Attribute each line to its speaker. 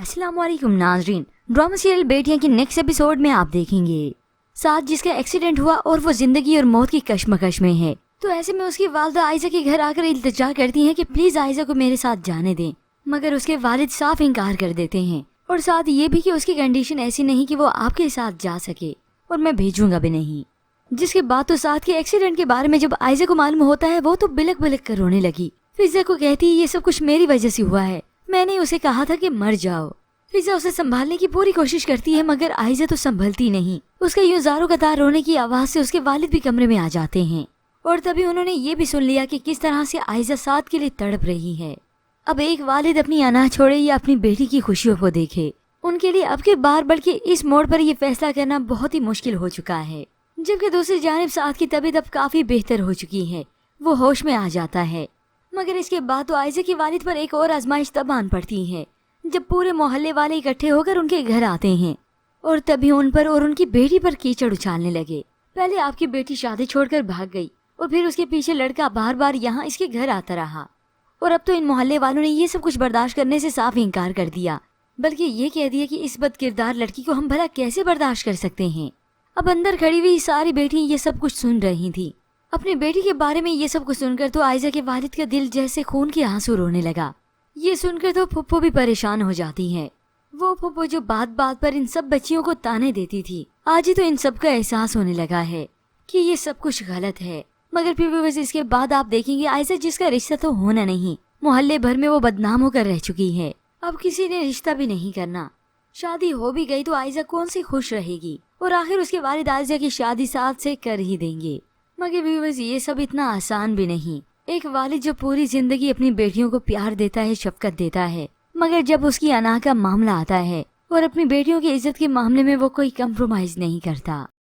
Speaker 1: अस्सलाम वालेकुम नाजरीन। ड्रामा सीरियल बेटियां की नेक्स्ट एपिसोड में आप देखेंगे साथ जिसका एक्सीडेंट हुआ और वो जिंदगी और मौत की कश्मकश में है। तो ऐसे में उसकी वालदा आयशा के घर आकर इल्तिजा करती हैं कि प्लीज आयशा को मेरे साथ जाने दें, मगर उसके वालिद साफ इनकार कर देते हैं और साथ ये भी कि उसकी कंडीशन ऐसी नहीं कि वो आपके साथ जा सके और मैं भेजूंगा भी नहीं। जिसके बाद तो साथ के एक्सीडेंट के बारे में जब आयशा को मालूम होता है वो तो बिलक बिलक कर रोने लगी। फिजा को कहती है ये सब कुछ मेरी वजह से हुआ है, मैंने उसे कहा था कि मर जाओ। फिजा उसे संभालने की पूरी कोशिश करती है मगर आयशा तो संभलती नहीं। उसका यूं ज़ारों कतार रोने की आवाज से उसके वालिद भी कमरे में आ जाते हैं और तभी उन्होंने ये भी सुन लिया कि किस तरह से आयशा साथ के लिए तड़प रही है। अब एक वालिद अपनी अनाज छोड़े या अपनी बेटी की खुशियों को देखे, उनके लिए अब के बार बल्कि इस मोड़ पर यह फैसला करना बहुत ही मुश्किल हो चुका है। जबकि दूसरी जानिब साथ की तबीयत अब काफी बेहतर हो चुकी है, वो होश में आ जाता है। मगर इसके बाद तो आयशा के वालिद पर एक और आजमाइश तब आन पड़ती है जब पूरे मोहल्ले वाले इकट्ठे होकर उनके घर आते हैं और तभी उन पर और उनकी बेटी पर कीचड़ उछालने लगे। पहले आपकी बेटी शादी छोड़कर भाग गई और फिर उसके पीछे लड़का बार बार यहाँ इसके घर आता रहा और अब तो इन मोहल्ले वालों ने ये सब कुछ बर्दाश्त करने से साफ इनकार कर दिया, बल्कि ये कह दिया कि इस बदकिरदार लड़की को हम भला कैसे बर्दाश्त कर सकते हैं। अब अंदर खड़ी हुई सारी बेटियां ये सब कुछ सुन रही थी। अपनी बेटी के बारे में ये सब कुछ सुनकर तो आयशा के वालिद का दिल जैसे खून के आंसू रोने लगा। ये सुनकर तो फुप्पो भी परेशान हो जाती है। वो फुप्पो जो बात बात पर इन सब बच्चियों को ताने देती थी, आज ही तो इन सब का एहसास होने लगा है कि ये सब कुछ गलत है। मगर फिर भी बस इसके बाद आप देखेंगे आयशा जिसका रिश्ता तो होना नहीं, मोहल्ले भर में वो बदनाम होकर रह चुकी है। अब किसी ने रिश्ता भी नहीं करना, शादी हो भी गई तो आयशा कौन सी खुश रहेगी और आखिर उसके वालिद आयशा की शादी साथ से कर ही देंगे। मगर व्यूअर्स ये सब इतना आसान भी नहीं। एक वालिद जो पूरी जिंदगी अपनी बेटियों को प्यार देता है, शफकत देता है, मगर जब उसकी अना का मामला आता है और अपनी बेटियों की इज्जत के मामले में वो कोई कंप्रोमाइज नहीं करता।